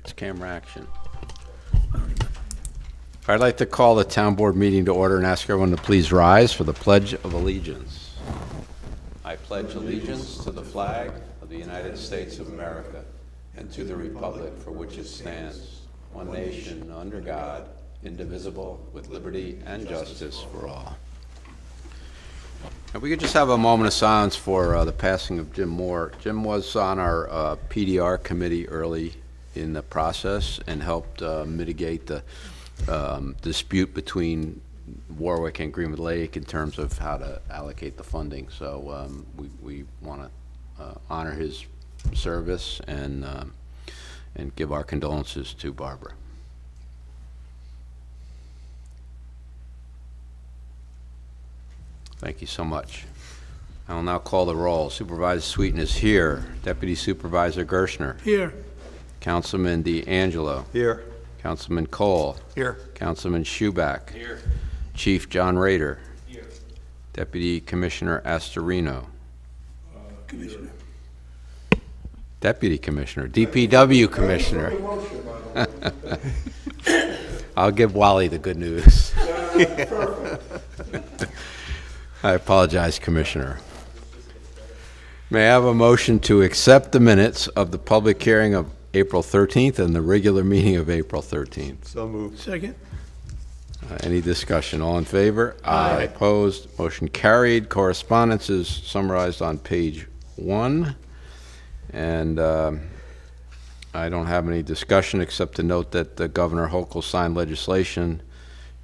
It's camera action. I'd like to call the town board meeting to order and ask everyone to please rise for the Pledge of Allegiance. I pledge allegiance to the flag of the United States of America and to the republic for which it stands, one nation under God, indivisible, with liberty and justice for all. And we could just have a moment of silence for the passing of Jim Moore. Jim was on our PDR committee early in the process and helped mitigate the dispute between Warwick and Greenwood Lake in terms of how to allocate the funding. So we want to honor his service and give our condolences to Barbara. Thank you so much. I will now call the roll. Supervisor Sweeten is here. Deputy Supervisor Gershner. Here. Councilman DeAngelo. Here. Councilman Cole. Here. Councilman Schuback. Here. Chief John Rader. Here. Deputy Commissioner Astorino. Commissioner. Deputy Commissioner. DPW Commissioner. I'll give Wally the good news. I apologize, Commissioner. May I have a motion to accept the minutes of the public hearing of April 13th and the regular meeting of April 13th? So moved. Second. Any discussion? All in favor? Aye. Opposed? Motion carried. Correspondence is summarized on page 1. And I don't have any discussion except to note that Governor Hochul signed legislation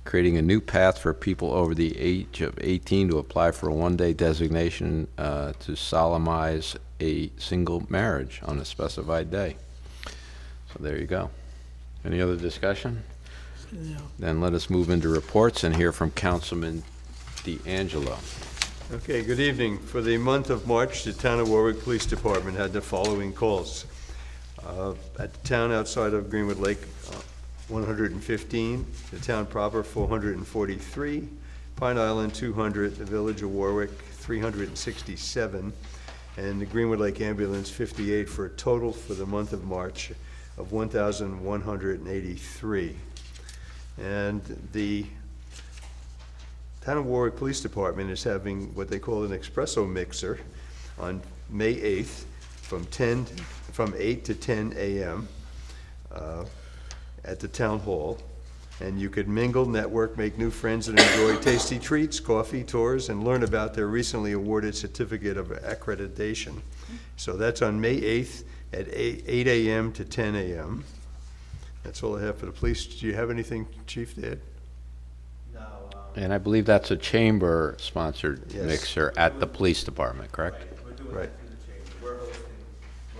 creating a new path for people over the age of 18 to apply for a one-day designation to solemnize a single marriage on a specified day. So there you go. Any other discussion? No. Then let us move into reports and hear from Councilman DeAngelo. Okay, good evening. For the month of March, the Town of Warwick Police Department had the following calls. At the town outside of Greenwood Lake, 115, the town proper 443, Pine Island 200, the village of Warwick 367, and the Greenwood Lake Ambulance 58, for a total for the month of March of 1,183. And the Town of Warwick Police Department is having what they call an espresso mixer on May 8th from 8 to 10 a.m. At the town hall, and you could mingle, network, make new friends, and enjoy tasty treats, coffee, tours, and learn about their recently awarded certificate of accreditation. So that's on May 8th at 8 a.m. to 10 a.m. That's all I have for the police. Do you have anything, Chief, to add? No. And I believe that's a chamber-sponsored Yes. mixer at the police department, correct? Right, we're doing Right. that through the chamber. We're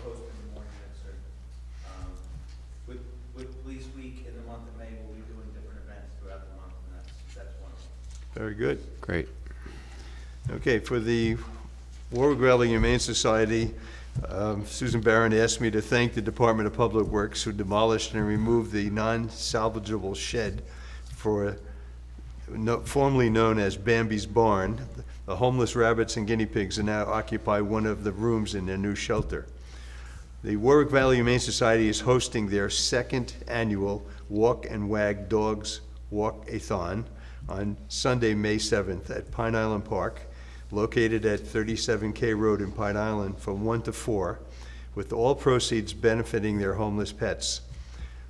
hosting the morning mixer. With Police Week in the month of May, we'll be doing different events throughout the month, and that's one of them. Very good. Great. Okay, for the Warwick Valley Humane Society, Susan Barron asked me to thank the Department of Public Works who demolished and removed the non-salvageable shed formerly known as Bambi's Barn. The homeless rabbits and guinea pigs are now occupy one of the rooms in their new shelter. The Warwick Valley Humane Society is hosting their second annual Walk and Wag Dogs Walk-a-thon on Sunday, May 7th at Pine Island Park, located at 37K Road in Pine Island, from 1 to 4, with all proceeds benefiting their homeless pets.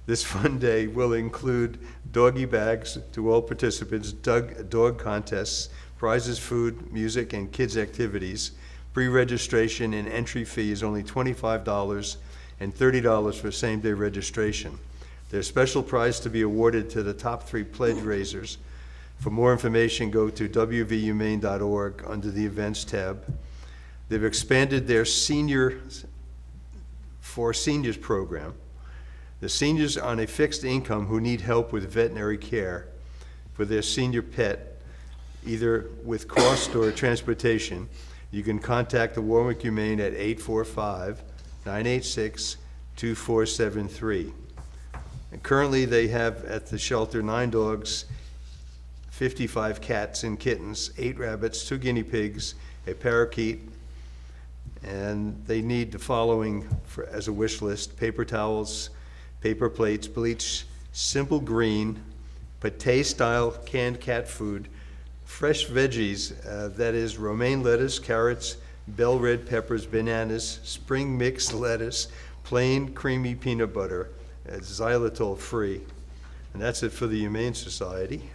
This fun day will include doggy bags to all participants, dog contests, prizes, food, music, and kids' activities. Pre-registration and entry fee is only $25 and $30 for same-day registration. There's special prize to be awarded to the top 3 pledge raisers. For more information, go to wvhumane.org under the Events tab. They've expanded their Seniors program. The seniors on a fixed income who need help with veterinary care for their senior pet, either with cost or transportation, you can contact the Warwick Humane at 845-986-2473. And currently they have at the shelter 9 dogs, 55 cats and kittens, 8 rabbits, 2 guinea pigs, a parakeet, and they need the following as a wish list: paper towels, paper plates, bleach, simple green, pate-style canned cat food, fresh veggies, that is romaine lettuce, carrots, bell red peppers, bananas, spring mix lettuce, plain creamy peanut butter, xylitol free. And that's it for the Humane Society.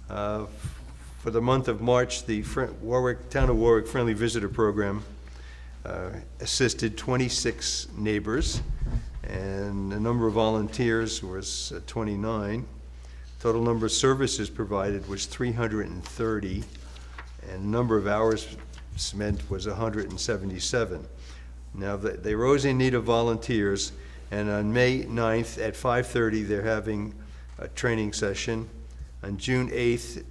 For the month of March, the Town of Warwick Friendly Visitor Program assisted 26 neighbors, and the number of volunteers was 29. Total number of services provided was 330, and the number of hours spent was 177. Now, they rose in need of volunteers, and on May 9th at 5:30, they're having a training session. On June 8th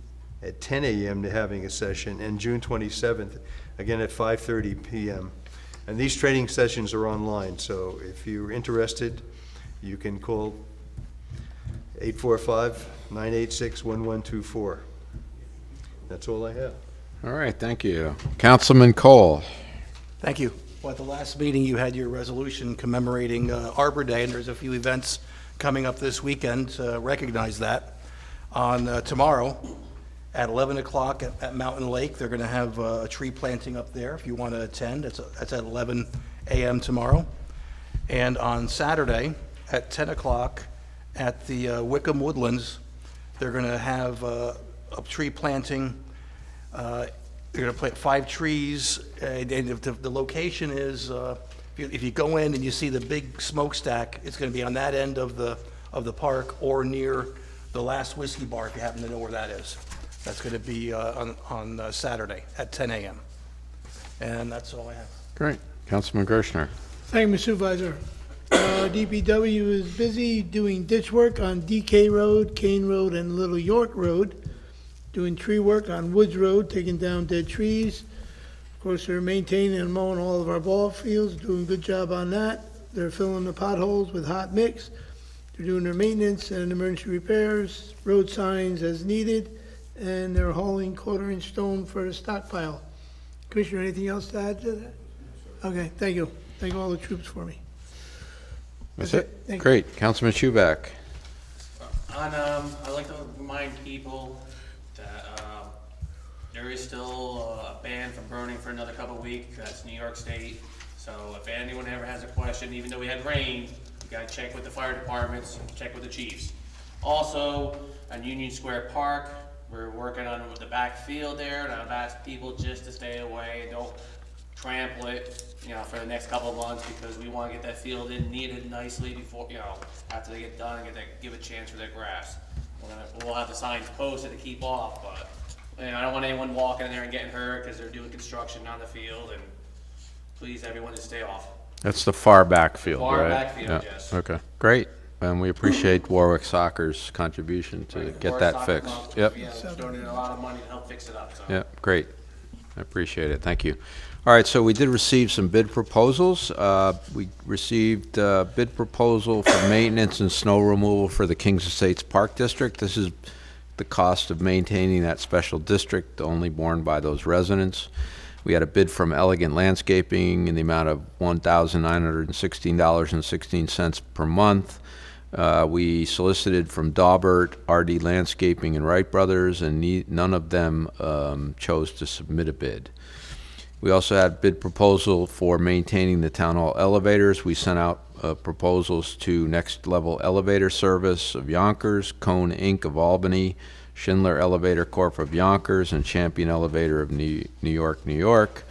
at 10 a.m., they're having a session, and June 27th, again at 5:30 p.m. And these training sessions are online, so if you're interested, you can call 845-986-1124. That's all I have. All right, thank you. Councilman Cole. Thank you. Well, at the last meeting, you had your resolution commemorating Arbor Day, and there's a few events coming up this weekend to recognize that. On tomorrow, at 11 o'clock at Mountain Lake, they're going to have a tree planting up there if you want to attend. That's at 11 a.m. tomorrow. And on Saturday, at 10 o'clock at the Wickham Woodlands, they're going to have a tree planting. They're going to plant 5 trees, and the location is, if you go in and you see the big smokestack, it's going to be on that end of the park or near the Last Whiskey Bar, if you happen to know where that is. That's going to be on Saturday at 10 a.m. And that's all I have. Great. Councilman Gershner. Thank you, Mr. Supervisor. DPW is busy doing ditch work on DK Road, Kane Road, and Little York Road, doing tree work on Woods Road, taking down dead trees. Of course, they're maintaining and mowing all of our ball fields, doing a good job on that. They're filling the potholes with hot mix. They're doing their maintenance and emergency repairs, road signs as needed, and they're hauling quarter-inch stone for the stockpile. Commissioner, anything else to add to that? Okay, thank you. Thank all the troops for me. That's it? Thank you. Great. Councilman Schuback. I'd like to remind people that there is still a ban from burning for another couple of weeks. That's New York State. So if anyone ever has a question, even though we had rain, you gotta check with the fire departments, check with the chiefs. Also, on Union Square Park, we're working on the back field there, and I've asked people just to stay away and don't trample it, for the next couple of months, because we want to get that field in needed nicely before, after they get done and give a chance for their grass. We'll have the signs posted to keep off, but I don't want anyone walking in there and getting hurt because they're doing construction on the field, and please, everyone, just stay off. That's the far back field, right? Far back field, yes. Okay, great. And we appreciate Warwick Soccer's contribution to get that fixed. Yep. Yeah, we're donating a lot of money to help fix it up, so. Yep, great. I appreciate it. Thank you. All right, so we did receive some bid proposals. We received a bid proposal for maintenance and snow removal for the Kings Estates Park District. This is the cost of maintaining that special district, only borne by those residents. We had a bid from Elegant Landscaping in the amount of $1,916.16 per month. We solicited from Daubert, RD Landscaping, and Wright Brothers, and none of them chose to submit a bid. We also had bid proposal for maintaining the town hall elevators. We sent out proposals to Next Level Elevator Service of Yonkers, Cone Inc. of Albany, Schindler Elevator Corp. Of Yonkers, and Champion Elevator of New York, New York.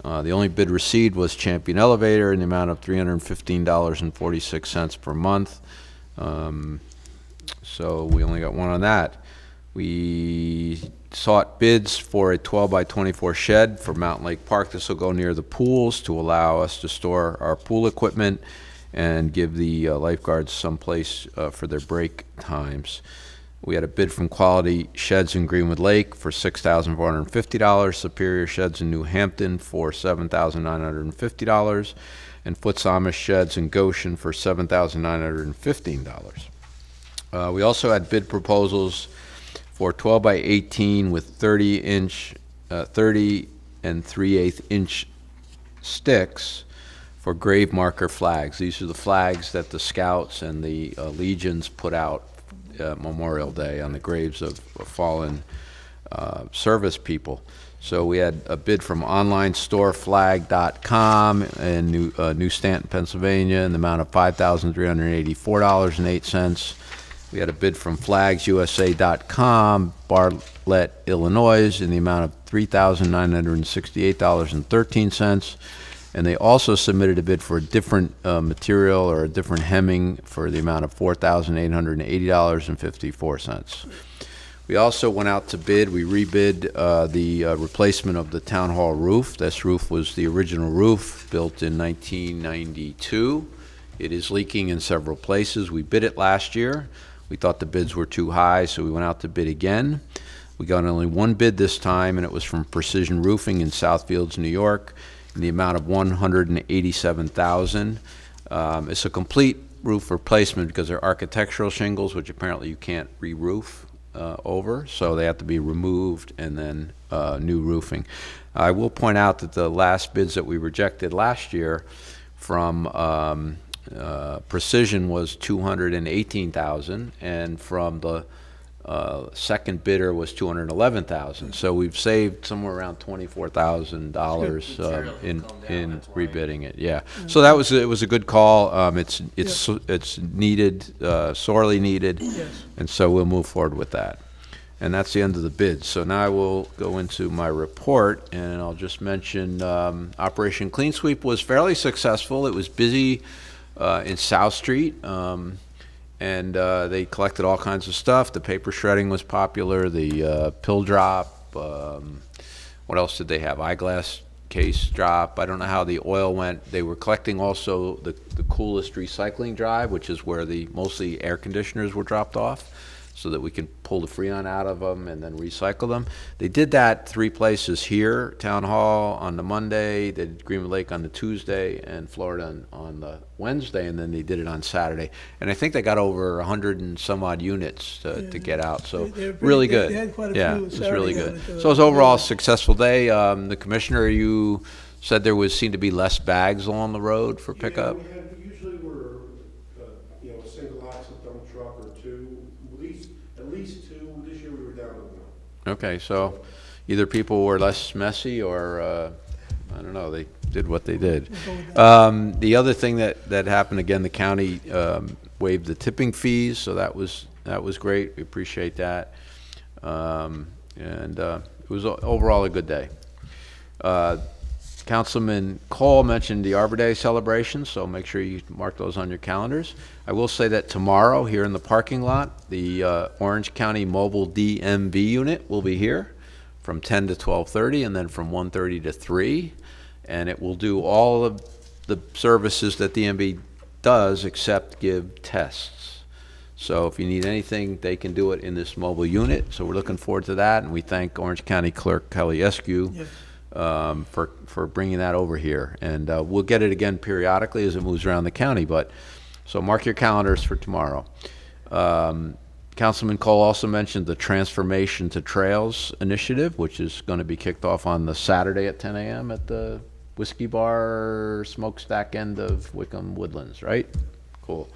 The only bid received was Champion Elevator in the amount of $315.46 per month. So we only got one on that. We sought bids for a 12 by 24 shed for Mountain Lake Park. This will go near the pools to allow us to store our pool equipment and give the lifeguards some place for their break times. We had a bid from Quality Sheds in Greenwood Lake for $6,450, Superior Sheds in New Hampton for $7,950, and Foots Amish Sheds in Goshen for $7,915. We also had bid proposals for 12 by 18 with 30 and 3/8 inch sticks for grave marker flags. These are the flags that the Scouts and the Legions put out Memorial Day on the graves of fallen service people. So we had a bid from OnlineStoreFlag.com in New Stanton, Pennsylvania, in the amount of $5,384.08. We had a bid from FlagsUSA.com, Bartlett, Illinois, in the amount of $3,968.13. And they also submitted a bid for a different material or a different hemming for the amount of $4,880.54. We also went out to bid, we rebid the replacement of the town hall roof. This roof was the original roof, built in 1992. It is leaking in several places. We bid it last year. We thought the bids were too high, so we went out to bid again. We got only one bid this time, and it was from Precision Roofing in Southfields, New York, in the amount of $187,000. It's a complete roof replacement because they're architectural shingles, which apparently you can't re-roof over, so they have to be removed and then new roofing. I will point out that the last bids that we rejected last year from Precision was $218,000, and from the second bidder was $211,000. So we've saved somewhere around $24,000 in rebidding it. Yeah. So it was a good call. It's needed, sorely needed, and so we'll move forward with that. And that's the end of the bid. So now I will go into my report, and I'll just mention Operation Clean Sweep was fairly successful. It was busy in South Street. And they collected all kinds of stuff. The paper shredding was popular, the pill drop, what else did they have? Eyeglass case drop. I don't know how the oil went. They were collecting also the coolest recycling drive, which is where mostly air conditioners were dropped off, so that we can pull the Freon out of them and then recycle them. They did that 3 places here, Town Hall on the Monday, they did Greenwood Lake on the Tuesday, and Florida on the Wednesday, and then they did it on Saturday. And I think they got over 100 and some odd units to get out, so really good. They had quite a Yeah, few it was Saturday really on good. it, So it was overall a successful day. The commissioner, you said there seemed to be less bags along the road for pickup? Yeah, usually we're, a single axle dump truck or two, at least 2. This year we were down to 1. Okay, so either people were less messy or, I don't know, they did what they did. The other thing that happened, again, the county waived the tipping fees, so that was great. We appreciate that. It was overall a good day. Councilman Cole mentioned the Arbor Day celebration, so make sure you mark those on your calendars. I will say that tomorrow, here in the parking lot, the Orange County Mobile DMV unit will be here from 10 to 12:30, and then from 1:30 to 3, and it will do all of the services that DMV does except give tests. So if you need anything, they can do it in this mobile unit, so we're looking forward to that, and we thank Orange County Clerk Kelly Eskew for bringing that over here, and we'll get it again periodically as it moves around the county. But so mark your calendars for tomorrow. Councilman Cole also mentioned the Transformation to Trails initiative, which is going to be kicked off on the Saturday at 10 a.m. at the Whiskey Bar Smokestack end of Wickham Woodlands, right? Cool.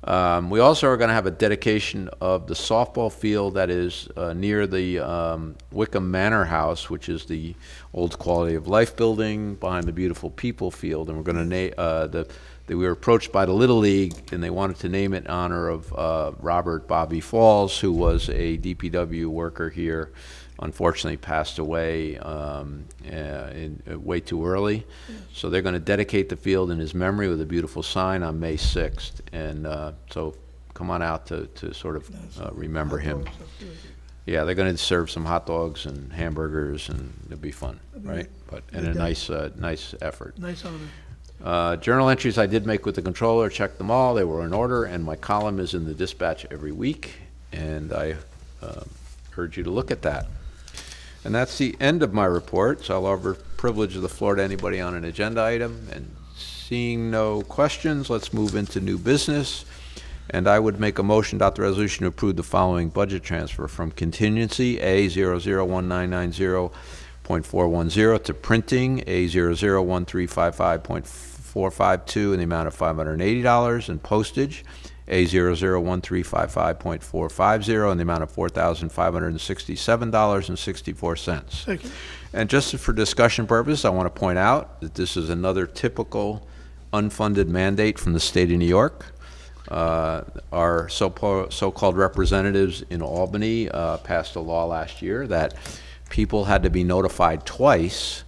We also are going to have a dedication of the softball field that is near the Wickham Manor House, which is the old Quality of Life building behind the beautiful People Field. And we're going to we were approached by the Little League, and they wanted to name it in honor of Robert Bobby Falls, who was a DPW worker here. Unfortunately passed away way too early. So they're going to dedicate the field in his memory with a beautiful sign on May 6th. And so come on out to sort of remember him. Yeah, they're going to serve some hot dogs and hamburgers, and it'll be fun, right? And a nice effort. Nice honor. Journal entries I did make with the controller, checked them all. They were in order, and my column is in the dispatch every week, and I urge you to look at that. And that's the end of my report, so I'll offer privilege of the floor to anybody on an agenda item. And seeing no questions, let's move into new business. And I would make a motion to adopt the resolution to approve the following budget transfer from contingency A001990.410 to printing A001355.5 A001355452 in the amount of $580, and postage A001355.450 in the amount of $4,567.64. Second. And just for discussion purposes, I want to point out that this is another typical unfunded mandate from the state of New York. Our so-called representatives in Albany passed a law last year that people had to be notified twice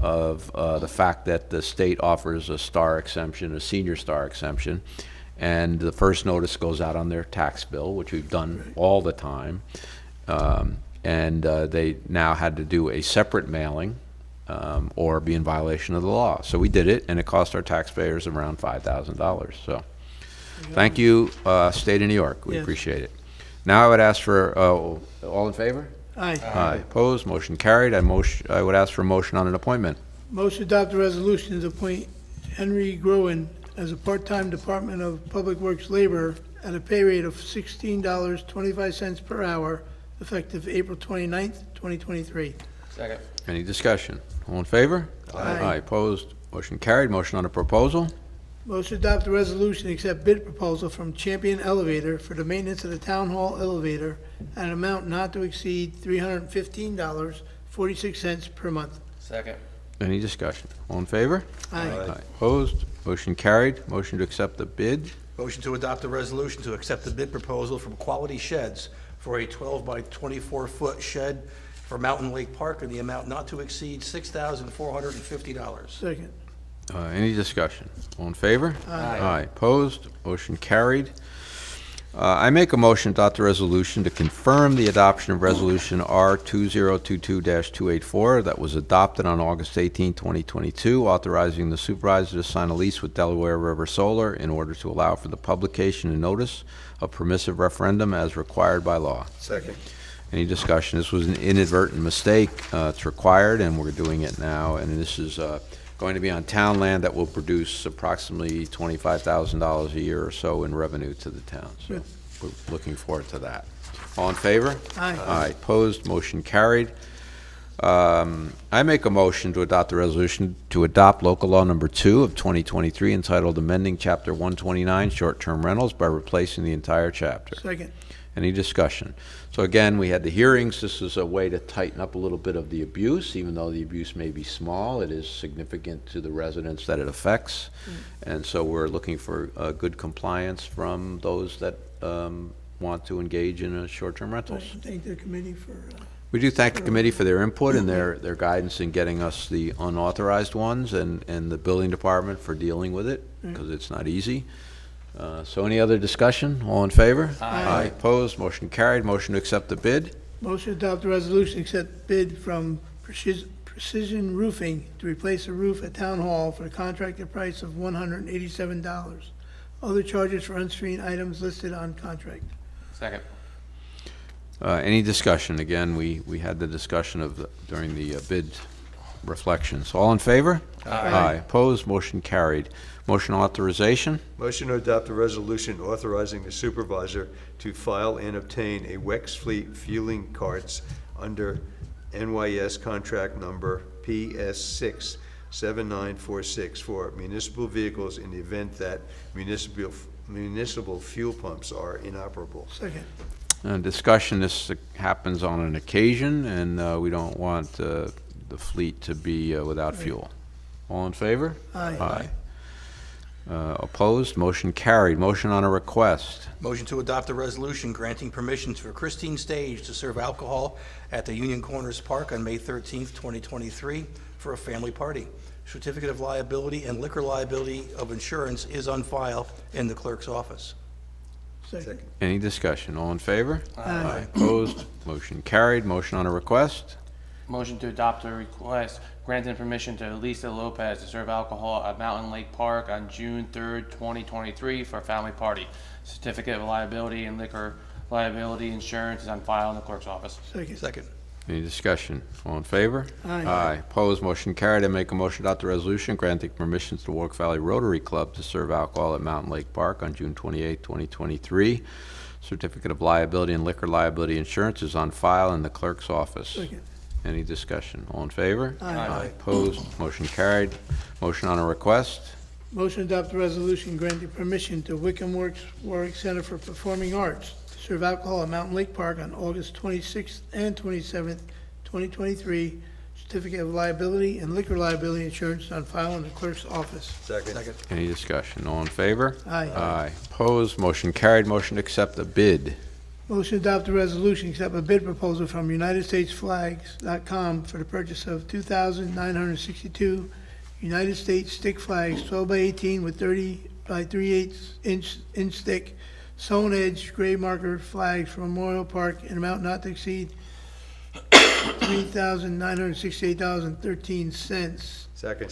of the fact that the state offers a star exemption, a senior star exemption, and the first notice goes out on their tax bill, which we've done all the time, and they now had to do a separate mailing or be in violation of the law. So we did it, and it cost our taxpayers around $5,000. So thank you, State of New York. We Yes. appreciate it. Now I would ask for, all in favor? Aye. Aye. Opposed? Motion carried. I would ask for a motion on an appointment. Motion to adopt the resolution to appoint Henry Groen as a part-time Department of Public Works laborer at a pay rate of $16.25 per hour, effective April 29th, 2023. Second. Any discussion? All in favor? Aye. Opposed? Motion carried. Motion on the proposal? Motion to adopt the resolution to accept bid proposal from Champion Elevator for the maintenance of the Town Hall elevator at an amount not to exceed $315.46 per month. Second. Any discussion? All in favor? Aye. Opposed? Motion carried. Motion to accept the bid? Motion to adopt a resolution to accept the bid proposal from Quality Sheds for a 12 by 24-foot shed for Mountain Lake Park in the amount not to exceed $6,450. Second. Any discussion? All in favor? Aye. Opposed? Motion carried. I make a motion to adopt the resolution to confirm the adoption of Resolution R2022-284 that was adopted on August 18, 2022, authorizing the supervisor to sign a lease with Delaware River Solar in order to allow for the publication and notice of permissive referendum as required by law. Second. Any discussion? This was an inadvertent mistake. It's required, and we're doing it now, and this is going to be on town land that will produce approximately $25,000 a year or so in revenue to the town. So Good. we're looking forward to that. All in favor? Aye. Aye. Opposed? Motion carried. I make a motion to adopt the resolution to adopt local law number 2 of 2023 entitled amending Chapter 129 short-term rentals by replacing the entire chapter. Second. Any discussion? So again, we had the hearings. This is a way to tighten up a little bit of the abuse. Even though the abuse may be small, it is significant to the residents that it affects. And so we're looking for good compliance from those that want to engage in short-term rentals. Thank the committee for, We do thank the committee for their input and their guidance in getting us the unauthorized ones, and the building department for dealing with it, because it's not easy. So any other discussion? All in favor? Aye. Opposed? Motion carried. Motion to accept the bid? motion to adopt the resolution, accept bid from Precision Roofing to replace a roof at Town Hall for the contracted price of $187. Other charges for unscreened items listed on contract. Second. Any discussion? Again, we had the discussion during the bid reflections. All in favor? Aye. Opposed? Motion carried. Motion authorization? Motion to adopt a resolution authorizing the supervisor to file and obtain a Wex Fleet fueling cards under NYS contract number PS67946 for municipal vehicles in the event that municipal fuel pumps are inoperable. Second. Discussion, this happens on an occasion, and we don't want the fleet to be without fuel. All in favor? Aye. Opposed? Motion carried. Motion on a request. Motion to adopt a resolution granting permissions for Christine Stage to serve alcohol at the Union Corners Park on May 13th, 2023 for a family party. Certificate of liability and liquor liability of insurance is on file in the clerk's office. Second. Any discussion? All in favor? Aye. Opposed? Motion carried. Motion on a request. Motion to adopt a request granting permission to Lisa Lopez to serve alcohol at Mountain Lake Park on June 3rd, 2023 for a family party. Certificate of liability and liquor liability insurance is on file in the clerk's office. Second. Any discussion? All in favor? Aye. Opposed? Motion carried. I make a motion to adopt the resolution granting permissions to Warwick Valley Rotary Club to serve alcohol at Mountain Lake Park on June 28, 2023. Certificate of liability and liquor liability insurance is on file in the clerk's office. Second. Any discussion? All in favor? Aye. Opposed? Motion carried. Motion on a request. Motion to adopt the resolution granting permission to Wickham Works Warwick Center for Performing Arts to serve alcohol at Mountain Lake Park on August 26th and 27th, 2023. Certificate of liability and liquor liability insurance on file in the clerk's office. Second. Any discussion? All in favor? Aye. Aye. Opposed? Motion carried. Motion to accept the bid. Motion to adopt the resolution, accept a bid proposal from UnitedStatesFlags.com for the purchase of 2,962 United States stick flags, 12 by 18 with 30 by 3/8 inch stick, sewn edge, gray marker flags from Memorial Park in amount not to exceed $3,968.13. Second.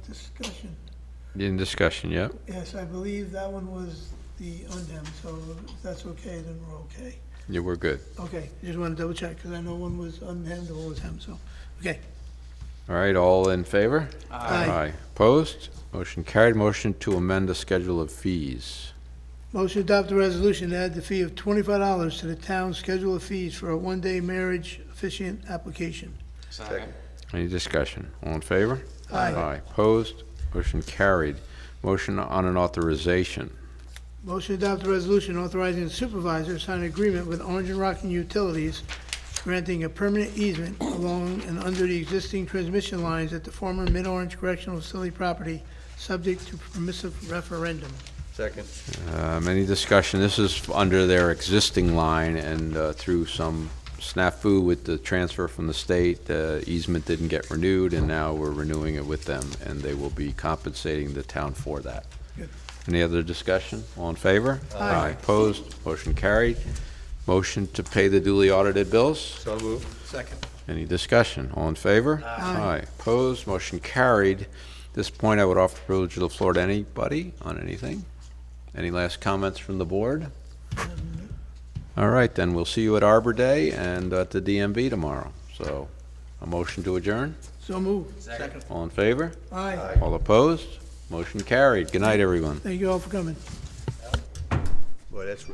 Discussion. In discussion, yep. Yes, I believe that one was the undem, so if that's okay, then we're okay. Yeah, we're good. Okay, just want to double check, because I know one was unhemmed and one was hemmed, so, okay. All right, all in favor? Aye. Opposed? Motion carried. Motion to amend the schedule of fees. Motion to adopt the resolution to add the fee of $25 to the town's schedule of fees for a one-day marriage officiant application. Second. Any discussion? All in favor? Aye. Opposed? Motion carried. Motion on an authorization. Motion to adopt the resolution authorizing the supervisor to sign an agreement with Orange and Rockland Utilities granting a permanent easement along and under the existing transmission lines at the former Mid-Orange Correctional Facility property, subject to permissive referendum. Second. Any discussion? This is under their existing line, and through some snafu with the transfer from the state, the easement didn't get renewed, and now we're renewing it with them, and they will be compensating the town for that. Good. Any other discussion? All in favor? Aye. Opposed? Motion carried. Motion to pay the duly audited bills. So moved. Second. Any discussion? All in favor? Aye. Opposed? Motion carried. At this point, I would offer the privilege of the floor to anybody on anything. Any last comments from the board? All right, then we'll see you at Arbor Day and at the DMV tomorrow. So, a motion to adjourn? So moved. Second. All in favor? Aye. All opposed? Motion carried. Good night, everyone. Thank you all for coming. Boy, that's.